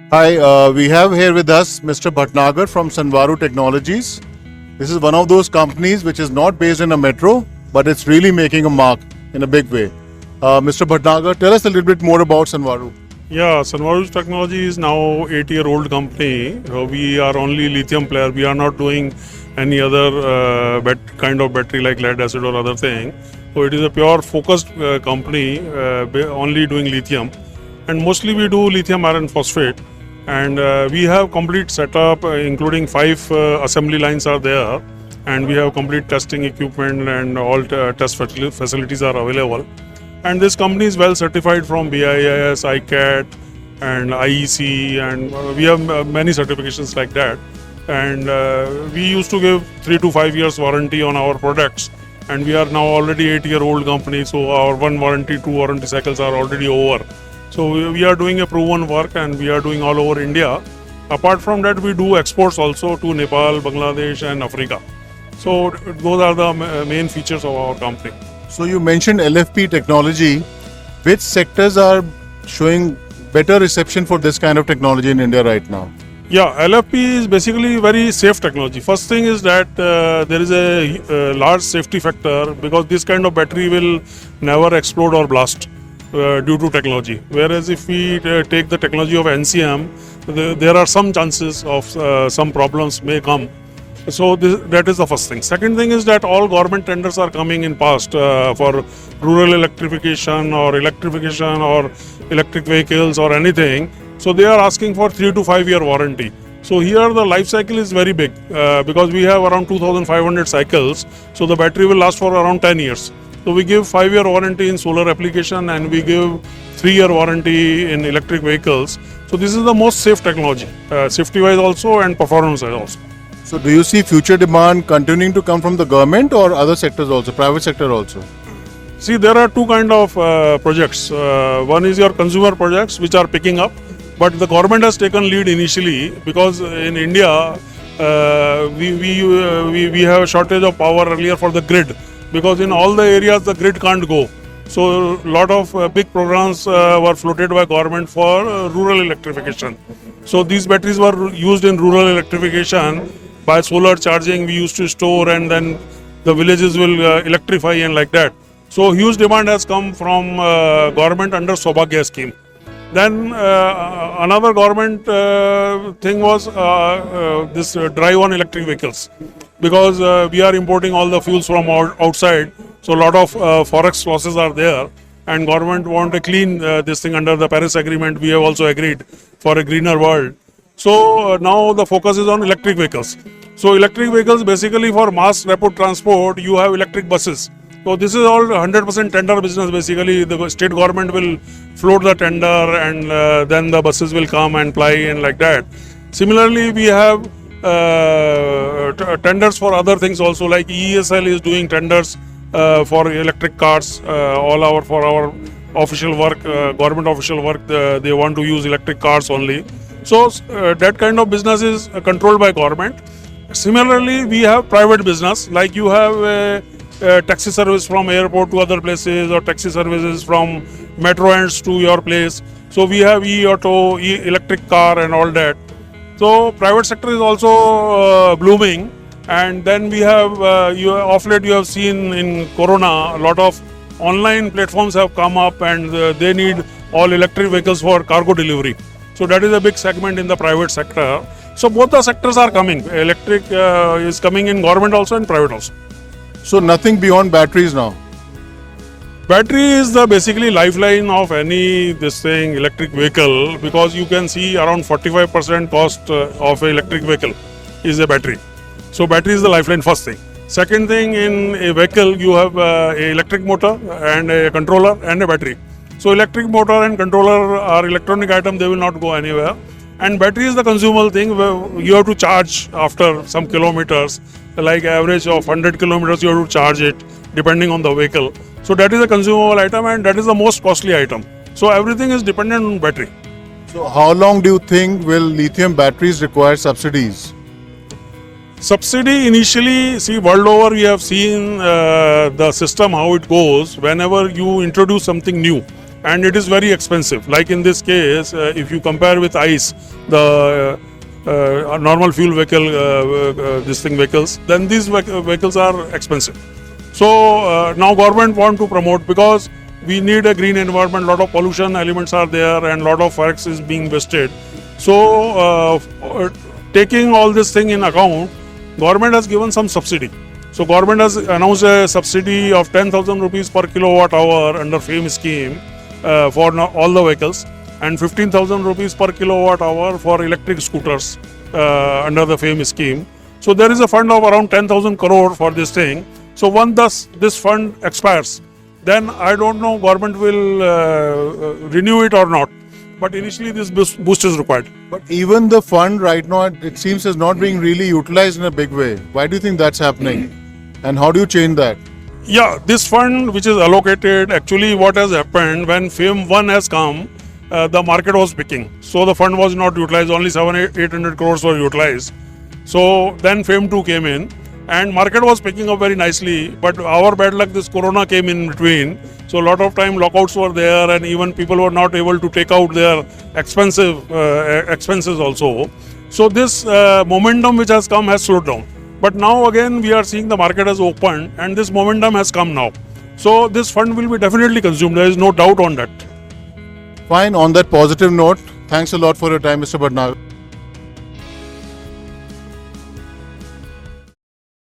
Hi, we have here with us Mr. Bhatnagar from Sanvaru Technologies. This is one of those companies which is not based in a metro, but it's really making a mark in a big way. Mr. Bhatnagar, tell us a little bit more about Sanvaru. Yeah, Sunwaru's Technology is now 8-year-old company. We are only lithium player. We are not doing any other kind of battery like lead acid or other thing. So it is a pure focused company, only doing lithium, and mostly we do lithium iron phosphate. And we have complete setup, including 5 assembly lines are there, and we have complete testing equipment and all test facilities are available. And this company is well certified from BIS, ICAT, and IEC, and we have many certifications like that. And we used to give 3 to 5 years warranty on our products, and we are now already 8-year-old company, so our 1 warranty, 2 warranty cycles are already over. So we are doing a proven work, and we are doing all over India. Apart from that, we do exports also to Nepal, Bangladesh, and Africa. So those are the main features of our company. So you mentioned LFP technology. Which sectors are showing better reception for this kind of technology in India right now? Yeah, LFP is basically very safe technology. First thing is that there is a large safety factor because this kind of battery will never explode or blast due to technology. Whereas if we take the technology of NCM, there are some chances of some problems may come. So that is the first thing. Second thing is that all government tenders are coming in past for rural electrification or electric vehicles or anything. So they are asking for 3 to 5 year warranty. So here the life cycle is very big because we have around 2,500 cycles. So the battery will last for around 10 years. So we give 5-year warranty in solar application and we give 3-year warranty in electric vehicles. So this is the most safe technology, safety wise also and performance wise also. So do you see future demand continuing to come from the government or other sectors also, private sector also? See, there are two kind of projects. One is your consumer projects which are picking up, but the government has taken lead initially because in India we have a shortage of power earlier for the grid because in all the areas the grid can't go. So a lot of big programs were floated by government for rural electrification. So these batteries were used in rural electrification. By solar charging, we used to store and then the villages will electrify and like that. So huge demand has come from government under Saubhagya scheme. Then another government thing was this drive on electric vehicles because we are importing all the fuels from outside. So a lot of forex losses are there and government want to clean this thing under the Paris Agreement. We have also agreed for a greener world. So now the focus is on electric vehicles. So electric vehicles basically for mass rapid transport, you have electric buses. So this is all 100% tender business basically. The state government will float the tender and then the buses will come and ply and like that. Similarly, we have tenders for other things also like EESL is doing tenders for electric cars. For our official work, government official work, they want to use electric cars only. So that kind of business is controlled by government. Similarly, we have private business like you have a taxi service from airport to other places or taxi services from metro ends to your place. So we have e-auto, electric car and all that. So private sector is also blooming. And then we have, off late you have seen in Corona, a lot of online platforms have come up and they need all electric vehicles for cargo delivery. So that is a big segment in the private sector. So both the sectors are coming. Electric is coming in government also and private also. So nothing beyond batteries now? Battery is the basically lifeline of any electric vehicle because you can see around 45% cost of an electric vehicle is a battery. So battery is the lifeline first thing. Second thing, in a vehicle you have a electric motor and a controller and a battery. So electric motor and controller are electronic item, they will not go anywhere. And battery is the consumable thing where you have to charge after some kilometers, like average of 100 kilometers you have to charge it depending on the vehicle. So that is a consumable item and that is the most costly item. So everything is dependent on battery. So how long do you think will lithium batteries require subsidies? Subsidy initially, see world over we have seen the system how it goes whenever you introduce something new and it is very expensive. Like in this case, if you compare with ICE, the normal fuel vehicle, vehicles, then these vehicles are expensive. So now government want to promote, because we need a green environment. Lot of pollution elements are there, and lot of forex is being wasted. So taking all this thing in account, government has given some subsidy. So government has announced a subsidy of 10,000 rupees per kilowatt hour under FAME scheme for all the vehicles, and 15,000 rupees per kilowatt hour for electric scooters under the FAME scheme. So there is a fund of around 10,000 crore for this thing. So once this fund expires, then I don't know government will renew it or not. But initially this boost is required. But even the fund right now, it seems, is not being really utilized in a big way. Why do you think that's happening? And how do you change that? Yeah, this fund which is allocated, actually what has happened when FAME 1 has come, the market was picking. So the fund was not utilized, only 800 crores were utilized. So then FAME 2 came in and market was picking up very nicely. But our bad luck, this corona came in between. So a lot of time lockouts were there, and even people were not able to take out their expenses also. So this momentum which has come has slowed down. But now again we are seeing the market has opened and this momentum has come now. So this fund will be definitely consumed. There is no doubt on that. Fine. On that positive note, thanks a lot for your time, Mr. Bhatnagar.